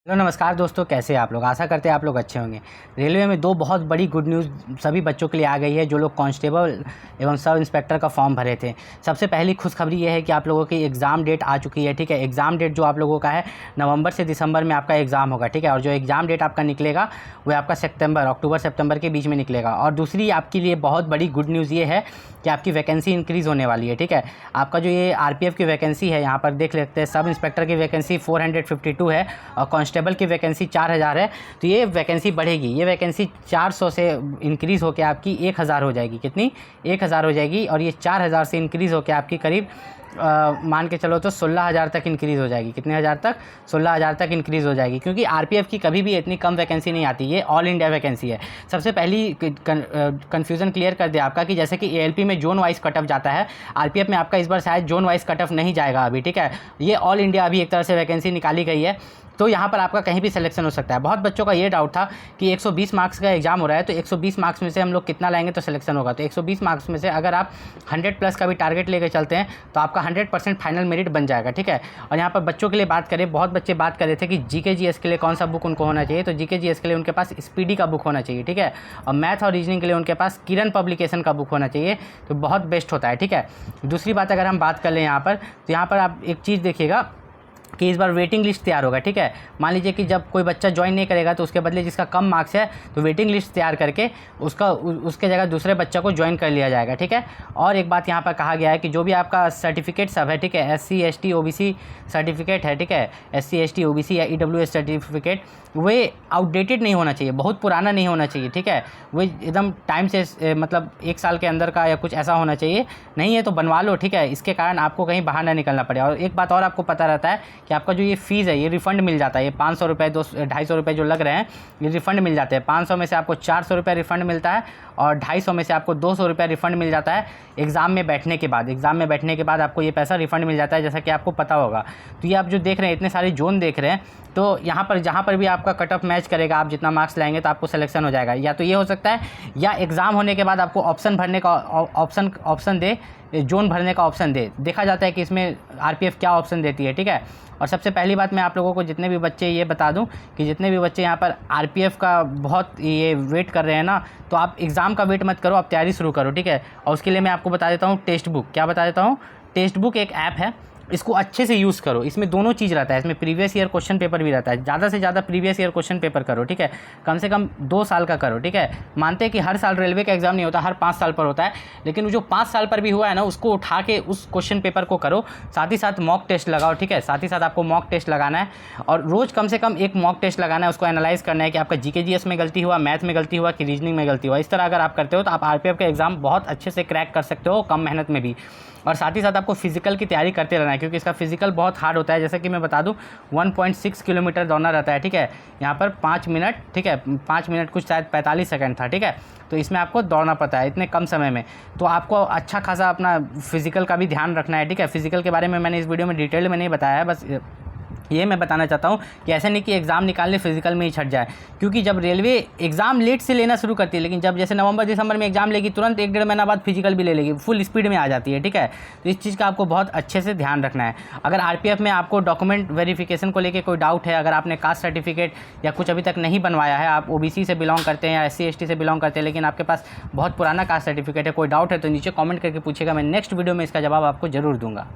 Hello नमस्कार दोस्तों, कैसे हैं आप लोग। आशा करते हैं आप लोग अच्छे होंगे। रेलवे में दो बहुत बड़ी गुड न्यूज़ सभी बच्चों के लिए आ गई है जो लोग कांस्टेबल एवं सब इंस्पेक्टर का फॉर्म भरे थे। सबसे पहली खुशखबरी ये है कि आप लोगों की एग्ज़ाम डेट आ चुकी है। ठीक है, एग्ज़ाम डेट जो आप लोगों का है नवंबर से दिसंबर में आपका एग्ज़ाम होगा। ठीक है, और जो एग्ज़ाम डेट आपका निकलेगा वो आपका अक्टूबर सितंबर के बीच में निकलेगा। और दूसरी आपके लिए बहुत बड़ी गुड न्यूज़ ये है कि आपकी वैकेंसी इंक्रीज़ होने वाली है। ठीक है, आपका जो ये आरपीएफ की वैकेंसी है, यहाँ पर देख लेते हैं, सब इंस्पेक्टर की वैकेंसी 452 है और कांस्टेबल की वैकेंसी 4000 है। तो ये वैकेंसी बढ़ेगी, ये वैकेंसी 400 से इंक्रीज़ होकर आपकी 1000 हो जाएगी। कितनी? 1000 हो जाएगी। और ये 4000 से इंक्रीज़ होकर आपकी करीब मान के चलो तो 16000 तक इंक्रीज़ हो जाएगी। कितने हज़ार तक? 16000 तक इंक्रीज़ हो जाएगी, क्योंकि आरपीएफ की कभी भी इतनी कम वैकेंसी नहीं आती। ये ऑल इंडिया वैकेंसी है। सबसे पहली कन्फ्यूज़न क्लियर कर दे आपका कि जैसे कि एएलपी में जोन वाइज कट ऑफ जाता है, आरपीएफ में आपका इस बार शायद जोन वाइज कट ऑफ नहीं जाएगा अभी। ठीक है, ये ऑल इंडिया अभी एक तरह से वैकेंसी निकाली गई है, तो यहाँ पर आपका कहीं भी सिलेक्शन हो सकता है। बहुत बच्चों का ये डाउट था कि 120 मार्क्स का एग्जाम हो रहा है, तो 120 मार्क्स में से हम लोग कितना लाएंगे तो सिलेक्शन होगा। तो 120 मार्क्स में से अगर आप 100 प्लस का भी टारगेट लेकर चलते हैं तो आपका 100% फाइनल मेरिट बन जाएगा। ठीक है, और यहाँ पर बच्चों के लिए बात करें, बहुत बच्चे बात कर रहे थे कि जीके जीएस के लिए कौन सा बुक उनको होना चाहिए। तो जीके जीएस के लिए उनके पास स्पीडी का बुक होना चाहिए। ठीक है, और मैथ और रीजनिंग के लिए उनके पास किरण पब्लिकेशन का बुक होना चाहिए, तो बहुत बेस्ट होता है। ठीक है, दूसरी बात अगर हम बात कर लें यहाँ पर, तो यहाँ पर आप एक चीज़ देखिएगा कि इस बार वेटिंग लिस्ट तैयार होगा। ठीक है, मान लीजिए कि जब कोई बच्चा ज्वाइन नहीं करेगा तो उसके बदले जिसका कम मार्क्स है तो वेटिंग लिस्ट तैयार करके उसके जगह दूसरे बच्चा को ज्वाइन कर लिया जाएगा। ठीक है, और एक बात यहाँ पर कहा गया है कि जो भी आपका सर्टिफिकेट सब है, ठीक है, SC ST OBC सर्टिफिकेट है, ठीक है, SC ST OBC या EWS सर्टिफिकेट, वे आउटडेटेड नहीं होना चाहिए, बहुत पुराना नहीं होना चाहिए। ठीक है, वो एकदम टाइम से मतलब 1 साल के अंदर का या कुछ ऐसा होना चाहिए। नहीं है तो बनवा लो। ठीक है, इसके कारण आपको कहीं बाहर ना निकलना पड़े। और एक बात और आपको पता रहता है कि आपका जो ये फ़ीस है ये रिफ़ंड मिल जाता है। ये 500 रुपये 250 रुपये जो लग रहे हैं ये रिफ़ंड मिल जाते हैं। 500 में से आपको 400 रुपये रिफ़ंड मिलता है और 250 में से आपको 200 रुपये रिफ़ंड मिल जाता है एग्ज़ाम में बैठने के बाद। एग्ज़ाम में बैठने के बाद आपको ये पैसा रिफ़ंड मिल जाता है, जैसा कि आपको पता होगा। तो ये आप जो देख रहे हैं, इतने सारे जोन देख रहे हैं, तो यहाँ पर जहाँ पर भी आपका कट ऑफ मैच करेगा, आप जितना मार्क्स लाएंगे तो आपको सिलेक्शन हो जाएगा। या तो ये हो सकता है, या एग्ज़ाम होने के बाद आपको ऑप्शन भरने का ऑप्शन दे, जोन भरने का ऑप्शन दे। देखा जाता है कि इसमें आरपीएफ क्या ऑप्शन देती है। ठीक है, और सबसे पहली बात मैं आप लोगों को जितने भी बच्चे ये बता दूं कि जितने भी बच्चे यहाँ पर आरपीएफ का बहुत ये वेट कर रहे हैं ना, तो आप एग्ज़ाम का वेट मत करो, आप तैयारी शुरू करो। ठीक है, और उसके लिए मैं आपको बता देता हूँ टेक्स्ट बुक। क्या बता देता हूँ? टेक्स्ट बुक एक ऐप है, इसको अच्छे से यूज़ करो। इसमें दोनों चीज़ रहता है, इसमें प्रीवियस ईयर क्वेश्चन पेपर भी रहता है। ज़्यादा से ज़्यादा प्रीवियस ईयर क्वेश्चन पेपर करो। ठीक है, कम से कम 2 साल का करो। ठीक है, मानते हैं कि हर साल रेलवे का एग्ज़ाम नहीं होता, हर 5 साल पर होता है, लेकिन जो 5 साल पर भी हुआ है ना, उसको उठा के उस क्वेश्चन पेपर को करो। साथ ही साथ मॉक टेस्ट लगाओ। ठीक है, साथ ही साथ आपको मॉक टेस्ट लगाना है और रोज़ कम से कम एक मॉक टेस्ट लगाना है। उसको एनालाइज़ करना है कि आपका जीके जीएस में गलती हुआ, मैथ में गलती हुआ कि रीजनिंग में गलती हुआ। इस तरह अगर आप करते हो तो आप आरपीएफ का एग्ज़ाम बहुत अच्छे से क्रैक कर सकते हो, कम मेहनत में भी। और साथ ही साथ आपको फिजिकल की तैयारी करते रहना है, क्योंकि इसका फिजिकल बहुत हार्ड होता है। जैसे कि मैं बता दूं 1.6 किलोमीटर दौड़ना रहता है। ठीक है, यहाँ पर 5 मिनट, ठीक है, 5 मिनट कुछ शायद 45 सेकंड था। ठीक है, तो इसमें आपको दौड़ना पड़ता है इतने कम समय में, तो आपको अच्छा खासा अपना फिजिकल का भी ध्यान रखना है। ठीक है, फिजिकल के बारे में मैंने इस वीडियो में डिटेल में नहीं बताया है, बस ये मैं बताना चाहता हूँ कि ऐसा नहीं कि एग्ज़ाम निकालने फिजिकल में ही छट जाए, क्योंकि जब रेलवे एग्ज़ाम लेट से लेना शुरू करती है, लेकिन जब जैसे नवंबर दिसंबर में एग्ज़ाम लेगी, तुरंत 1-1.5 महीना बाद फिजिकल भी ले लेगी, फुल स्पीड में आ जाती है। ठीक है, तो इस चीज़ का आपको बहुत अच्छे से ध्यान रखना है। अगर आरपीएफ में आपको डॉक्यूमेंट वेरिफिकेशन को लेकर कोई डाउट है, अगर आपने कास्ट सर्टिफिकेट या कुछ अभी तक नहीं बनवाया है, आप ओबीसी से बिलोंग करते हैं या SC ST से बिलोंग करते हैं, लेकिन आपके पास बहुत पुराना कास्ट सर्टिफिकेट है, कोई डाउट है तो नीचे कॉमेंट करके पूछेगा, मैं नेक्स्ट वीडियो में इसका जवाब आपको ज़रूर दूँगा।